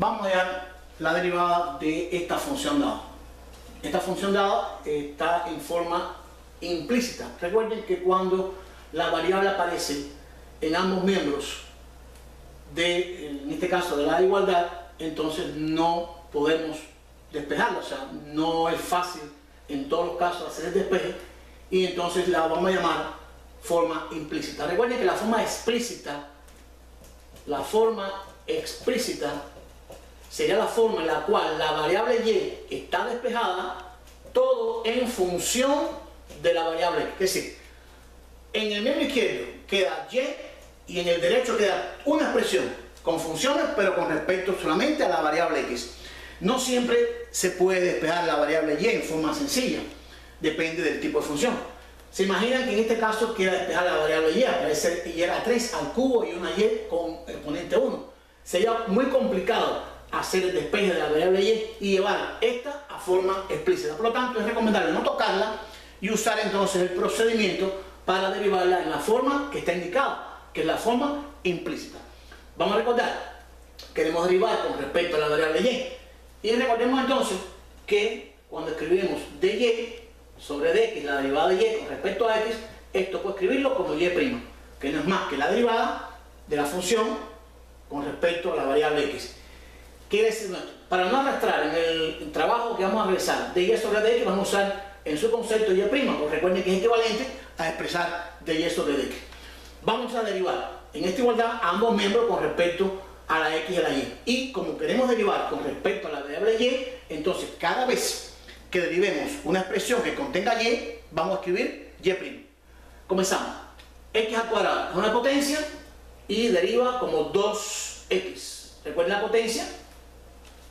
Vamos a hallar la derivada de esta función dada. Esta función dada está en forma implícita. Recuerden que cuando la variable aparece en ambos miembros en este caso de la igualdad, entonces no podemos despejarla, o sea, no es fácil en todos los casos hacer el despeje, y entonces la vamos a llamar forma implícita. Recuerden que la forma explícita sería la forma en la cual la variable y está despejada todo en función de la variable x. Es decir, en el miembro izquierdo queda y en el derecho queda una expresión con funciones, pero con respecto solamente a la variable x. No siempre se puede despejar la variable y en forma sencilla, depende del tipo de función. Se imaginan que en este caso quiera despejar la variable y, aparece y era 3 al cubo y una y con exponente 1. Sería muy complicado hacer el despeje de la variable y llevar esta a forma explícita. Por lo tanto, es recomendable no tocarla y usar entonces el procedimiento para derivarla en la forma que está indicada, que es la forma implícita. Vamos a recordar, queremos derivar con respecto a la variable y recordemos entonces que cuando escribimos dy sobre dx, la derivada de y con respecto a x, esto puede escribirlo como y', que no es más que la derivada de la función con respecto a la variable x. Quiere decir esto, para no arrastrar en el trabajo que vamos a realizar de y sobre dx, vamos a usar en su concepto y', porque recuerden que es equivalente a expresar dy sobre dx. Vamos a derivar en esta igualdad a ambos miembros con respecto a la x y a la y. Y como queremos derivar con respecto a la variable y, entonces cada vez que derivemos una expresión que contenga y, vamos a escribir y'. Comenzamos. X al cuadrado es una potencia y deriva como 2x. Recuerden la potencia.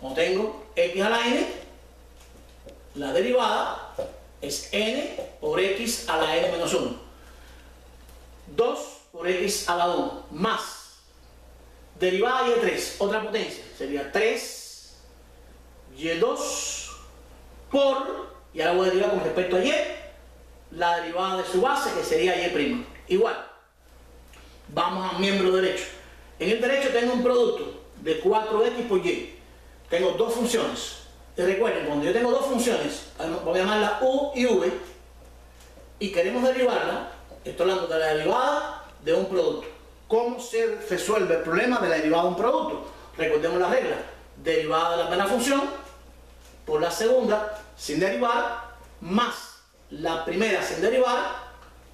Como tengo x a la n, la derivada es n por x a la n menos 1. 2 por x a la 1 más derivada de y3, otra potencia, sería 3 y2 por, y ahora voy a derivar con respecto a y, la derivada de su base, que sería y'. Igual, vamos al miembro derecho. En el derecho tengo un producto de 4x por y. Tengo dos funciones. Y recuerden, cuando yo tengo dos funciones, voy a llamarla u y v, y queremos derivarla, estoy hablando de la derivada de un producto. ¿Cómo se resuelve el problema de la derivada de un producto? Recordemos la regla: derivada de la primera función por la segunda sin derivar, más la primera sin derivar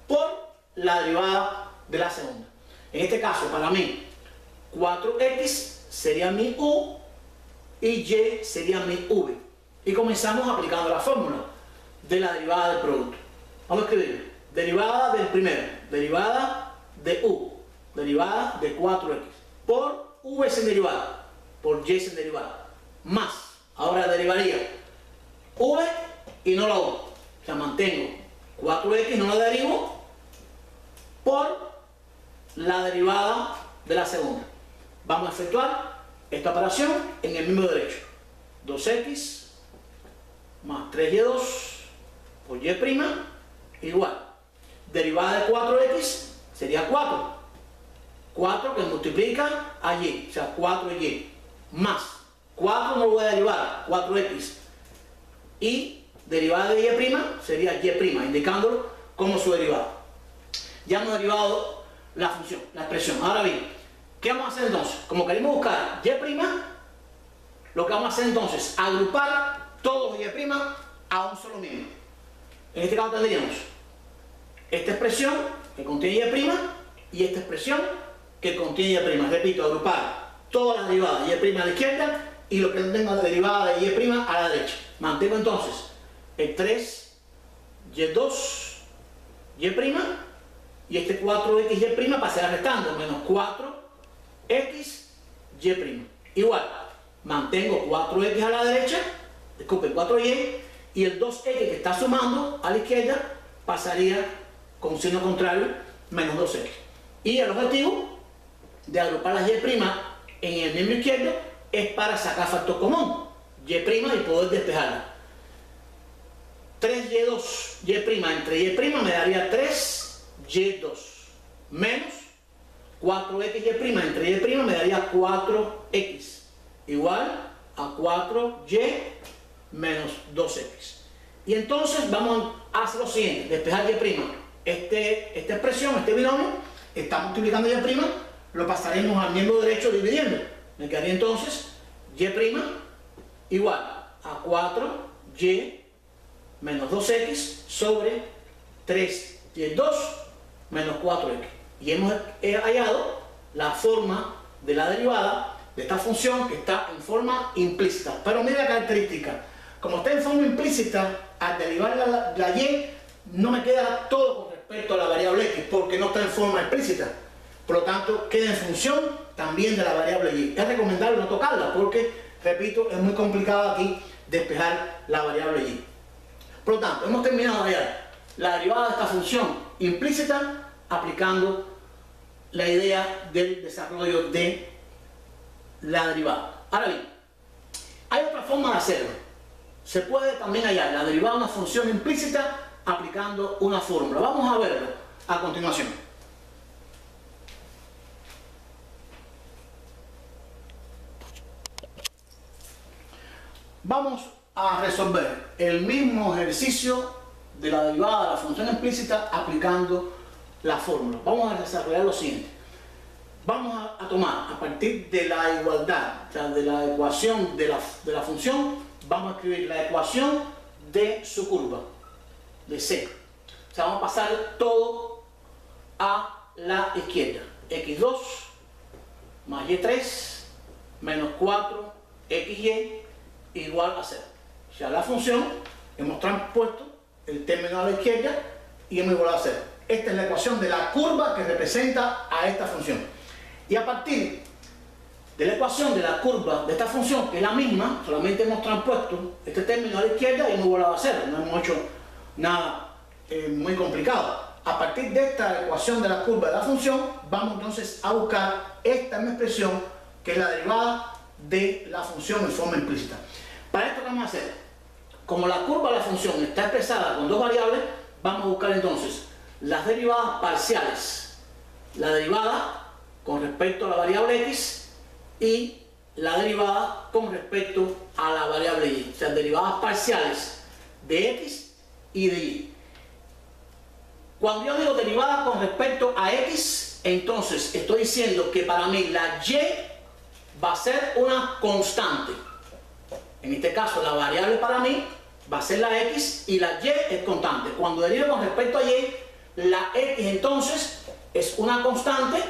por la derivada de la segunda. En este caso, para mí, 4x sería mi u y y sería mi v. Y comenzamos aplicando la fórmula de la derivada del producto. Vamos a escribir derivada del primero, derivada de u, derivada de 4x, por v sin derivada, por y sin derivada, más, ahora derivaría v y no la u, o sea, mantengo 4x, no la derivo, por la derivada de la segunda. Vamos a efectuar esta operación en el mismo derecho. 2x más 3y2 por y' igual. Derivada de 4x sería 4. 4 que multiplica a y, o sea 4y, más 4 no lo voy a derivar, 4x, y derivada de y' sería y', indicándolo como su derivada. Ya hemos derivado la función, la expresión. Ahora bien, ¿qué vamos a hacer entonces? Como queremos buscar y', lo que vamos a hacer entonces es agrupar todos y' a un solo miembro. En este caso tendríamos esta expresión que contiene y esta expresión que contiene y'. Repito, agrupar todas las derivadas de y' a la izquierda y lo que no tenga la derivada de y' a la derecha. Mantengo entonces el 3 y2 y este 4x y' pasará restando, menos 4x y'. Igual, mantengo 4x a la derecha, disculpen, 4y, y el 2x que está sumando a la izquierda pasaría con signo contrario, menos 2x. Y el objetivo de agrupar las y' en el miembro izquierdo es para sacar factor común, y' y poder despejarla. 3y2 y' entre y' me daría 3y2 menos 4x y' entre y' me daría 4x igual a 4y menos 2x. Y entonces vamos a hacer lo siguiente, despejar y'. Esta expresión, este binomio, está multiplicando y', lo pasaremos al miembro derecho dividiendo. Me quedaría entonces y' igual a 4y menos 2x sobre 3y2 menos 4x. Y hemos hallado la forma de la derivada de esta función que está en forma implícita. Pero mira la característica. Como está en forma implícita, al derivar la y, no me queda todo con respecto a la variable x, porque no está en forma explícita. Por lo tanto, queda en función también de la variable y. Es recomendable no tocarla, porque, repito, es muy complicado aquí despejar la variable y. Por lo tanto, hemos terminado de hallar la derivada de esta función implícita aplicando la idea del desarrollo de la derivada. Ahora bien, hay otra forma de hacerlo. Se puede también hallar la derivada de una función implícita aplicando una fórmula. Vamos a verlo a continuación. Vamos a resolver el mismo ejercicio de la derivada de la función implícita aplicando la fórmula. Vamos a desarrollar lo siguiente. Vamos a tomar a partir de la igualdad, o sea, de la ecuación de la función, vamos a escribir la ecuación de su curva, de C. O sea, vamos a pasar todo a la izquierda. x2 más y3 menos 4xy igual a 0. O sea, la función, hemos transpuesto el término a la izquierda y hemos igualado a 0. Esta es la ecuación de la curva que representa a esta función. Y a partir de la ecuación de la curva de esta función, que es la misma, solamente hemos transpuesto este término a la izquierda y hemos igualado a 0. No hemos hecho nada muy complicado. A partir de esta ecuación de la curva de la función, vamos entonces a buscar esta misma expresión, que es la derivada de la función en forma implícita. Para esto, ¿qué vamos a hacer? Como la curva de la función está expresada con dos variables, vamos a buscar entonces las derivadas parciales. La derivada con respecto a la variable x y la derivada con respecto a la variable y. O sea, derivadas parciales de x y de y. Cuando yo digo derivada con respecto a x, entonces estoy diciendo que para mí la y va a ser una constante. En este caso, la variable para mí va a ser la x y la y es constante. Cuando derivo con respecto a y, la x entonces es una constante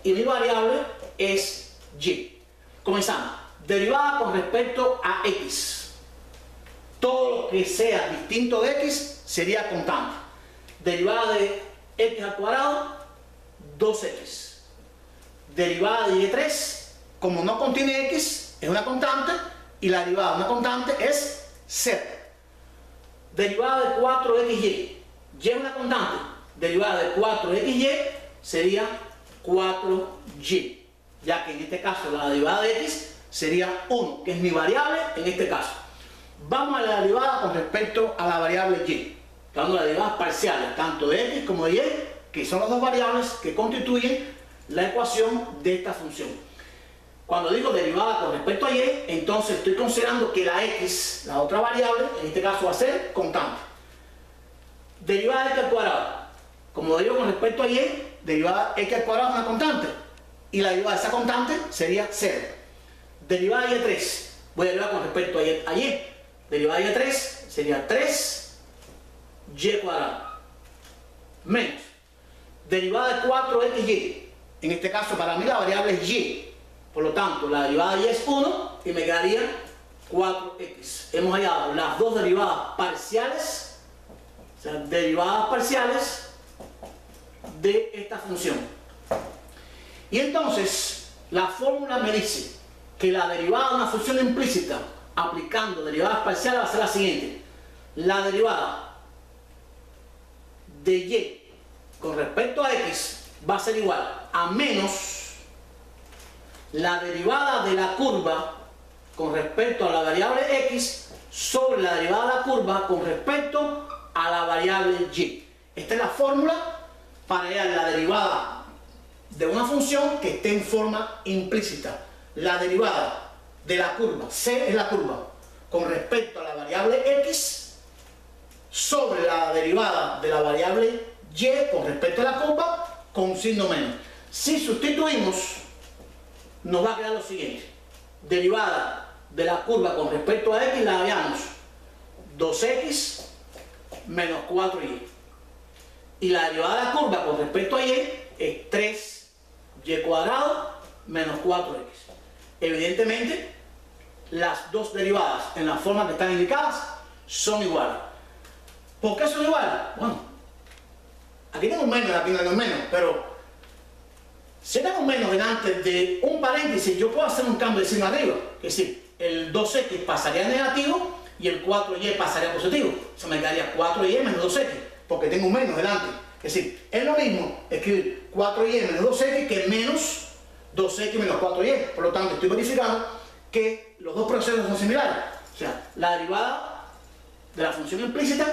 y mi variable es y. Comenzamos. Derivada con respecto a x. Todo lo que sea distinto de x sería constante. Derivada de x al cuadrado, 2x. Derivada de y3, como no contiene x, es una constante, y la derivada de una constante es 0. Derivada de 4xy, y es una constante. Derivada de 4xy sería 4y, ya que en este caso la derivada de x sería 1, que es mi variable en este caso. Vamos a la derivada con respecto a la variable y. Dando las derivadas parciales, tanto de x como de y, que son las dos variables que constituyen la ecuación de esta función. Cuando digo derivada con respecto a y, entonces estoy considerando que la x, la otra variable, en este caso va a ser constante. Derivada de x al cuadrado. Como digo con respecto a y, derivada de x al cuadrado es una constante. Y la derivada de esa constante sería 0. Derivada de y3. Voy a derivar con respecto a y. Derivada de y3 sería 3y cuadrado. Menos. Derivada de 4xy. En este caso para mí la variable es y. Por lo tanto, la derivada de y es 1 y me quedaría 4x. Hemos hallado las dos derivadas parciales, o sea, derivadas parciales de esta función. Y entonces, la fórmula me dice que la derivada de una función implícita aplicando derivadas parciales va a ser la siguiente. La derivada de y con respecto a x va a ser igual a menos la derivada de la curva con respecto a la variable x sobre la derivada de la curva con respecto a la variable y. Esta es la fórmula para hallar la derivada de una función que esté en forma implícita. La derivada de la curva, C es la curva, con respecto a la variable X sobre la derivada de la variable Y con respecto a la curva con signo menos. Si sustituimos, nos va a quedar lo siguiente. Derivada de la curva con respecto a X la hallamos 2X menos 4Y. Y la derivada de la curva con respecto a Y es 3Y cuadrado menos 4X. Evidentemente, las dos derivadas en la forma que están indicadas son iguales. ¿Por qué son iguales? Bueno, aquí tengo un menos, aquí no tengo un menos, pero si tengo un menos delante de un paréntesis, yo puedo hacer un cambio de signo arriba. Es decir, el 2X pasaría a negativo y el 4Y pasaría a positivo. Se me quedaría 4Y menos 2X, porque tengo un menos delante. Es decir, es lo mismo escribir 4Y menos 2X que menos 2X menos 4Y. Por lo tanto, estoy verificando que los dos procesos son similares. O sea, la derivada de la función implícita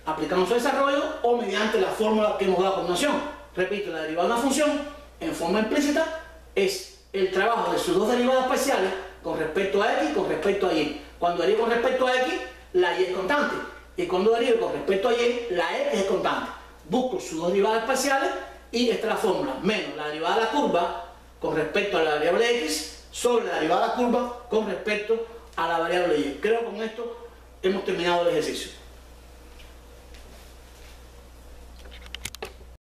aplicamos su desarrollo o mediante la fórmula que hemos dado a continuación. Repito, la derivada de una función en forma implícita es el trabajo de sus dos derivadas parciales con respecto a X y con respecto a Y. Cuando derivo con respecto a X, la Y es constante. Y cuando derivo con respecto a Y, la X es constante. Busco sus dos derivadas parciales y esta es la fórmula, menos la derivada de la curva con respecto a la variable X sobre la derivada de la curva con respecto a la variable Y. Creo que con esto hemos terminado el ejercicio.